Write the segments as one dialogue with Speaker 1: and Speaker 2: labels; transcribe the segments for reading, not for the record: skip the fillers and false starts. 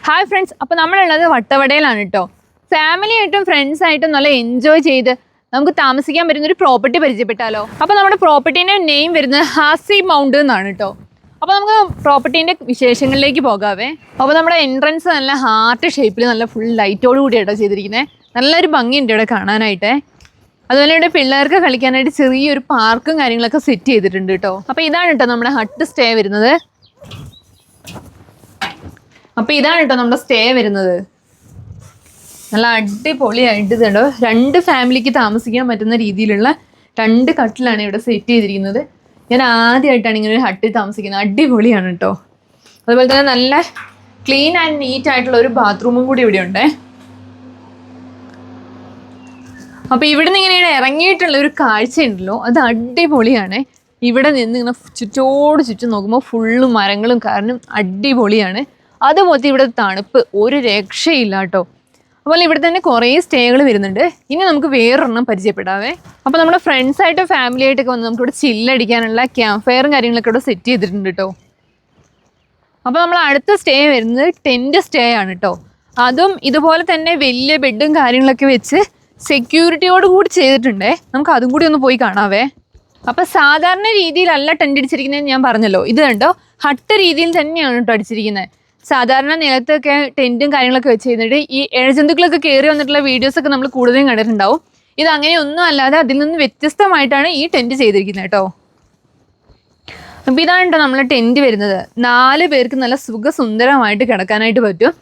Speaker 1: Hi friends, അപ്പോൾ നമ്മളുള്ളത് വട്ടവടയിലാണ് കേട്ടോ. ഫാമിലി ആയിട്ടും ഫ്രണ്ട്സ് ആയിട്ടും നല്ല എൻജോയ് ചെയ്ത് നമുക്ക് താമസിക്കാൻ പറ്റുന്ന ഒരു പ്രോപ്പർട്ടി പരിചയപ്പെട്ടാലോ. അപ്പോൾ നമ്മുടെ പ്രോപ്പർട്ടീൻ്റെ നെയിം വരുന്നത് ഹാസി മൗണ്ട് എന്നാണ് കേട്ടോ. അപ്പോൾ നമുക്ക് പ്രോപ്പർട്ടീൻ്റെ വിശേഷങ്ങളിലേക്ക് പോകാവേ. അപ്പോൾ നമ്മുടെ എൻട്രൻസ് നല്ല ഹാർട്ട് ഷേപ്പിൽ നല്ല ഫുൾ ലൈറ്റോട് കൂടിയാട്ടോ ചെയ്തിരിക്കുന്നത്. നല്ലൊരു ഭംഗിയുണ്ട് ഇവിടെ കാണാനായിട്ട്. അതുപോലെ ഇവിടെ പിള്ളേർക്ക് കളിക്കാനായിട്ട് ചെറിയൊരു പാർക്കും കാര്യങ്ങളൊക്കെ സെറ്റ് ചെയ്തിട്ടുണ്ട് കേട്ടോ. അപ്പോൾ ഇതാണ് കേട്ടോ നമ്മുടെ ഹട്ട് സ്റ്റേ വരുന്നത്. അപ്പോൾ ഇതാണ് കേട്ടോ നമ്മുടെ സ്റ്റേ വരുന്നത്. നല്ല അടിപൊളിയായിട്ട് ഇതുണ്ടോ, 2 ഫാമിലിക്ക് താമസിക്കാൻ പറ്റുന്ന രീതിയിലുള്ള 2 കട്ടിലാണ് ഇവിടെ സെറ്റ് ചെയ്തിരിക്കുന്നത്. ഞാൻ ആദ്യമായിട്ടാണ് ഇങ്ങനെ ഒരു ഹട്ടിൽ താമസിക്കുന്നത്. അടിപൊളിയാണ് കേട്ടോ. അതുപോലെ തന്നെ നല്ല ക്ലീൻ ആൻഡ് നീറ്റ് ആയിട്ടുള്ള ഒരു ബാത്റൂമും കൂടി ഇവിടെ ഉണ്ട്. അപ്പോൾ ഇവിടെ നിന്ന് ഇങ്ങനെ ഇറങ്ങിയിട്ടുള്ള ഒരു കാഴ്ച ഉണ്ടല്ലോ, അത് അടിപൊളിയാണ്. ഇവിടെ നിന്ന് ഇങ്ങനെ ചുറ്റോട് ചുറ്റും നോക്കുമ്പോൾ ഫുള്ള് മരങ്ങളും കാരണം അടിപൊളിയാണ്. അതുപോലെ ഇവിടെ തണുപ്പ് ഒരു രക്ഷയില്ല കേട്ടോ. അതുപോലെ ഇവിടെ തന്നെ കുറേ സ്റ്റേകൾ വരുന്നുണ്ട്. ഇനി നമുക്ക് വേറൊരെണ്ണം പരിചയപ്പെടാവേ. അപ്പോൾ നമ്മുടെ ഫ്രണ്ട്സായിട്ടോ ഫാമിലി ആയിട്ടൊക്കെ വന്ന് നമുക്കിവിടെ ചില്ലടിക്കാനുള്ള ക്യാമ്പ് ഫയറും കാര്യങ്ങളൊക്കെ ഇവിടെ സെറ്റ് ചെയ്തിട്ടുണ്ട് കേട്ടോ. അപ്പോൾ നമ്മൾ അടുത്ത സ്റ്റേ വരുന്നത് ടെൻറ്റ് സ്റ്റേ ആണ് കേട്ടോ. അതും ഇതുപോലെ തന്നെ വലിയ ബെഡും കാര്യങ്ങളൊക്കെ വെച്ച് സെക്യൂരിറ്റിയോട് കൂടി ചെയ്തിട്ടുണ്ടേ. നമുക്ക് അതും കൂടി ഒന്ന് പോയി കാണാവേ. അപ്പോൾ സാധാരണ രീതിയിലല്ല ടെൻറ്റ് അടിച്ചിരിക്കുന്നത് ഞാൻ പറഞ്ഞല്ലോ. ഇത് കണ്ടോ, ഹട്ട് രീതിയിൽ തന്നെയാണ് കേട്ടോ അടിച്ചിരിക്കുന്നത്. സാധാരണ നിലത്തൊക്കെ ടെൻറ്റും കാര്യങ്ങളൊക്കെ വെച്ച് കഴിഞ്ഞിട്ട് ഈ ഇഴജന്തുക്കളൊക്കെ കയറി വന്നിട്ടുള്ള വീഡിയോസൊക്കെ നമ്മൾ കൂടുതലും കണ്ടിട്ടുണ്ടാവും. ഇത് അങ്ങനെയൊന്നും അല്ലാതെ അതിൽ നിന്ന് വ്യത്യസ്തമായിട്ടാണ് ഈ ടെൻറ്റ് ചെയ്തിരിക്കുന്നത് കേട്ടോ. അപ്പോൾ ഇതാണ് കേട്ടോ നമ്മളെ ടെൻറ്റ് വരുന്നത്. 4 പേർക്ക് നല്ല സുഖസുന്ദരമായിട്ട് കിടക്കാനായിട്ട് പറ്റും.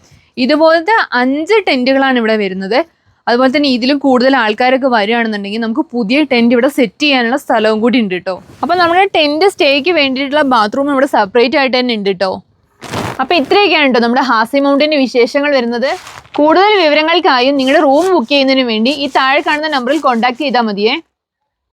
Speaker 1: ഇതുപോലത്തെ 5 ടെൻറ്റുകളാണ് ഇവിടെ വരുന്നത്. അതുപോലെ തന്നെ ഇതിലും കൂടുതൽ ആൾക്കാരൊക്കെ വരികയാണെന്നുണ്ടെങ്കിൽ നമുക്ക് പുതിയ ടെൻറ്റ് ഇവിടെ സെറ്റ് ചെയ്യാനുള്ള സ്ഥലവും കൂടി ഉണ്ട് കേട്ടോ. അപ്പോൾ നമ്മുടെ ടെൻറ്റ് സ്റ്റേക്ക് വേണ്ടിയിട്ടുള്ള ബാത്റൂം ഇവിടെ സെപ്പറേറ്റ് ആയിട്ട് തന്നെ ഉണ്ട് കേട്ടോ. അപ്പോൾ ഇത്രയൊക്കെയാണ് കേട്ടോ നമ്മുടെ ഹാസി മൗണ്ടിൻ്റെ വിശേഷങ്ങൾ വരുന്നത്. കൂടുതൽ വിവരങ്ങൾക്കായും നിങ്ങളുടെ റൂം ബുക്ക് ചെയ്യുന്നതിന് വേണ്ടി ഈ താഴെ കാണുന്ന നമ്പറിൽ കോൺടാക്ട് ചെയ്താൽ മതിയേ.